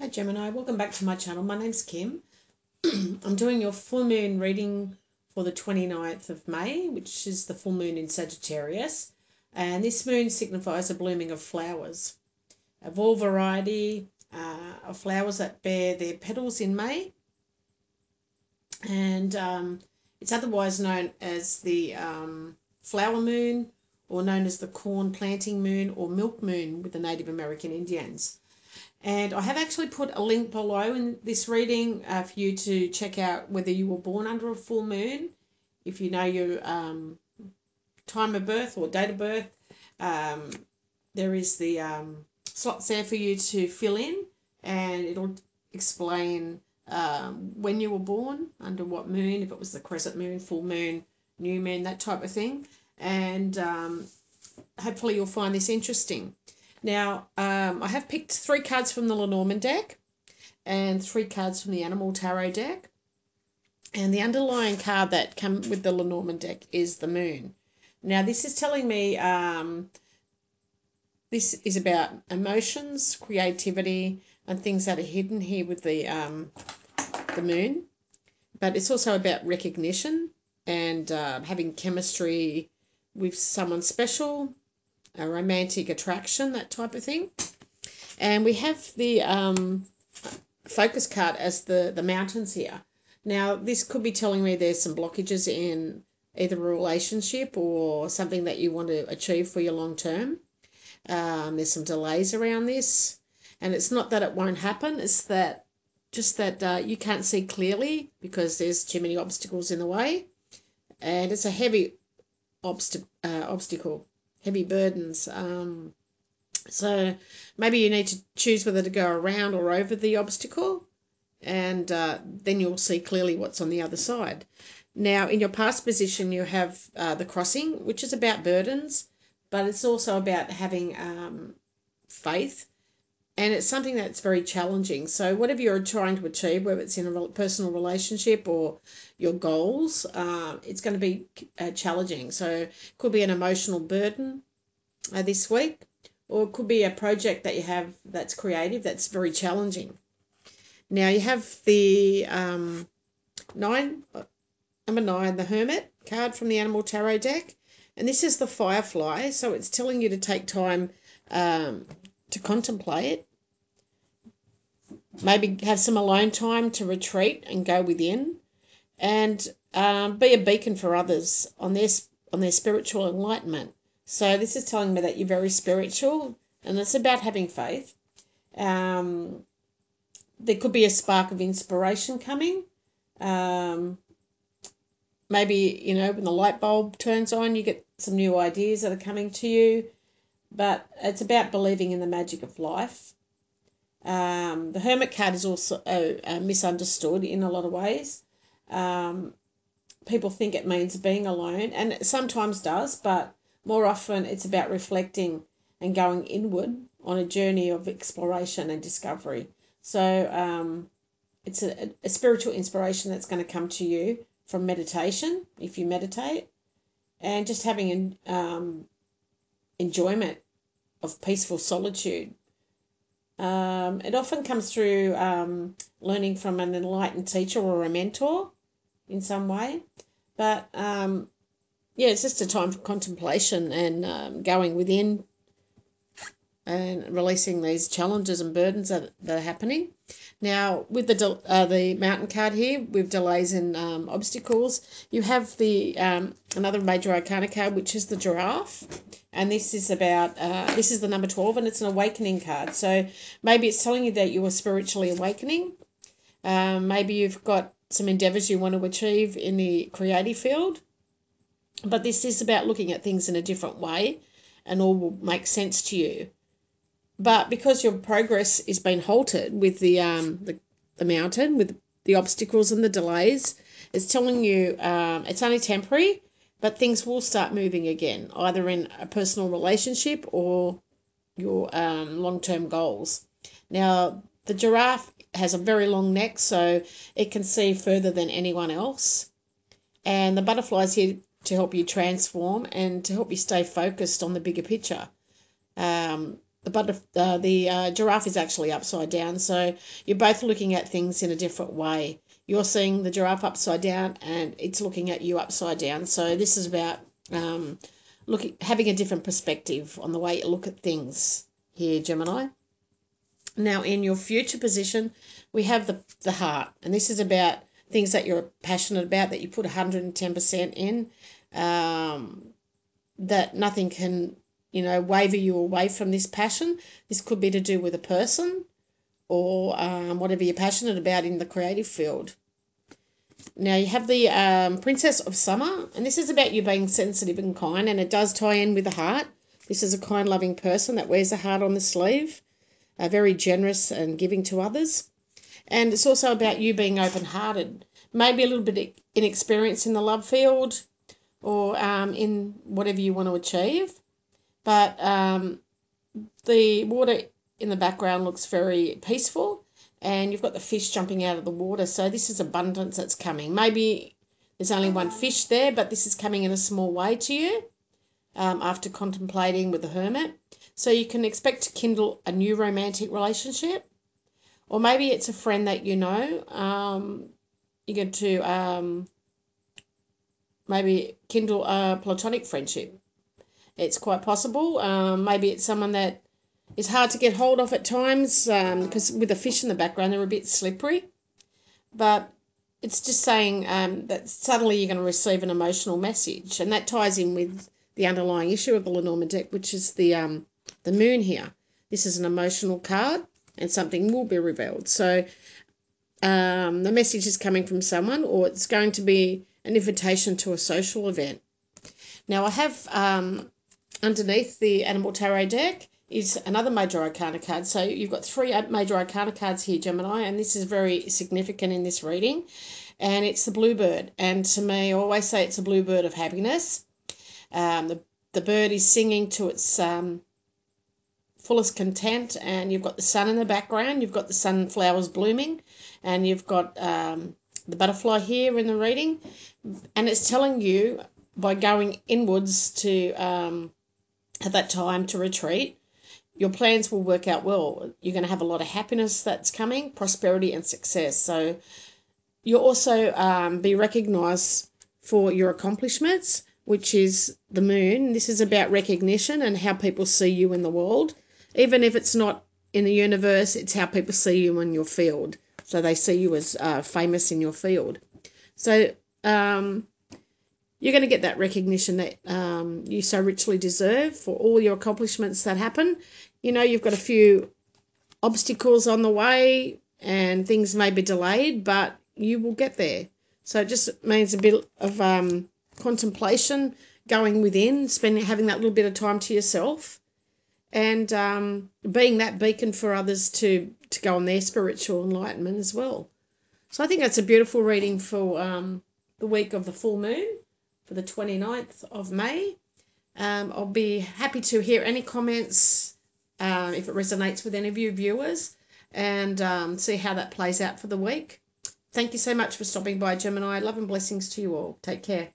Hi Gemini, welcome back to my channel. My name's Kim. I'm doing your full moon reading for the 29th of May, which is the full moon in Sagittarius. And this moon signifies the blooming of flowers, of all variety of flowers that bear their petals in May. And it's otherwise known as the flower moon, or known as the corn planting moon or milk moon with the Native American Indians. And I have actually put a link below in this reading for you to check out whether you were born under a full moon. If you know your time of birth or date of birth, there is the slots there for you to fill in, and it'll explain when you were born, under what moon, if it was the crescent moon, full moon, new moon, that type of thing. And hopefully you'll find this interesting. Now, I have picked 3 cards from the Lenormand deck and 3 cards from the Animal Tarot deck. And the underlying card that comes with the Lenormand deck is the Moon. Now, this is telling me this is about emotions, creativity, and things that are hidden here with the Moon. But it's also about recognition and having chemistry with someone special, a romantic attraction, that type of thing. And we have the focus card as the mountains here. Now, this could be telling me there's some blockages in either a relationship or something that you want to achieve for your long term. There's some delays around this, and it's not that it won't happen, it's that just that you can't see clearly because there's too many obstacles in the way, and it's a heavy obstacle. Heavy burdens. So maybe you need to choose whether to go around or over the obstacle, and then you'll see clearly what's on the other side. Now, in your past position, you have the crossing, which is about burdens, but it's also about having faith, and it's something that's very challenging. So whatever you're trying to achieve, whether it's in a personal relationship or your goals, it's going to be challenging. So it could be an emotional burden this week, or it could be a project that you have that's creative, that's very challenging. Now, you have the number 9, the Hermit card from the Animal Tarot deck, and this is the Firefly, so it's telling you to take time to contemplate, maybe have some alone time to retreat and go within, and be a beacon for others on their spiritual enlightenment. So this is telling me that you're very spiritual, and it's about having faith. There could be a spark of inspiration coming. Maybe, when the light bulb turns on, you get some new ideas that are coming to you. But it's about believing in the magic of life. The Hermit card is also misunderstood in a lot of ways. People think it means being alone, and it sometimes does, but more often it's about reflecting and going inward on a journey of exploration and discovery. So it's a spiritual inspiration that's going to come to you from meditation, if you meditate, and just having enjoyment of peaceful solitude. It often comes through learning from an enlightened teacher or a mentor in some way. But, it's just a time for contemplation and going within and releasing these challenges and burdens that are happening. Now, with the mountain card here, with delays and obstacles, you have the another major arcana card, which is the Giraffe. And this is about, this is the number 12, and it's an awakening card. So maybe it's telling you that you are spiritually awakening. Maybe you've got some endeavours you want to achieve in the creative field. But this is about looking at things in a different way, and all will make sense to you. But because your progress is being halted with the mountain, with the obstacles and the delays, it's telling you it's only temporary, but things will start moving again, either in a personal relationship or your long-term goals. Now, the giraffe has a very long neck, so it can see further than anyone else. And the butterfly's here to help you transform and to help you stay focused on the bigger picture. the giraffe is actually upside down. So you're both looking at things in a different way. You're seeing the giraffe upside down, and it's looking at you upside down. So this is about having a different perspective on the way you look at things here, Gemini. Now, in your future position, we have the heart, and this is about things that you're passionate about, that you put 110% in, that nothing can, waver you away from this passion. This could be to do with a person or whatever you're passionate about in the creative field. Now, you have the Princess of Summer, and this is about you being sensitive and kind, and it does tie in with the heart. This is a kind, loving person that wears a heart on the sleeve, very generous and giving to others. And it's also about you being open-hearted, maybe a little bit inexperienced in the love field or in whatever you want to achieve. But the water in the background looks very peaceful, and you've got the fish jumping out of the water. So this is abundance that's coming. Maybe there's only one fish there, but this is coming in a small way to you after contemplating with the hermit. So you can expect to kindle a new romantic relationship, or maybe it's a friend that you know. You're going to maybe kindle a platonic friendship. It's quite possible. Maybe it's someone that is hard to get hold of at times because with the fish in the background, they're a bit slippery. But it's just saying that suddenly you're going to receive an emotional message, and that ties in with the underlying issue of the Lenormand deck, which is the moon here. This is an emotional card, and something will be revealed. So the message is coming from someone, or it's going to be an invitation to a social event. Now, I have underneath the Animal Tarot deck is another Major Arcana card. So you've got 3 Major Arcana cards here, Gemini, and this is very significant in this reading. And it's the bluebird. And to me, I always say it's a bluebird of happiness. The bird is singing to its fullest content, and you've got the sun in the background. You've got the sunflowers blooming, and you've got the butterfly here in the reading. And it's telling you, by going inwards to at that time to retreat, your plans will work out well. You're going to have a lot of happiness that's coming, prosperity and success. So you'll also be recognised for your accomplishments, which is the moon. This is about recognition and how people see you in the world. Even if it's not in the universe, it's how people see you in your field. So they see you as famous in your field. So you're going to get that recognition that you so richly deserve for all your accomplishments that happen. You've got a few obstacles on the way and things may be delayed, but you will get there. So it just means a bit of contemplation, going within, having that little bit of time to yourself, and being that beacon for others to go on their spiritual enlightenment as well. So I think that's a beautiful reading for the week of the full moon, for the 29th of May. I'll be happy to hear any comments if it resonates with any of you viewers, and see how that plays out for the week. Thank you so much for stopping by, Gemini. Love and blessings to you all. Take care.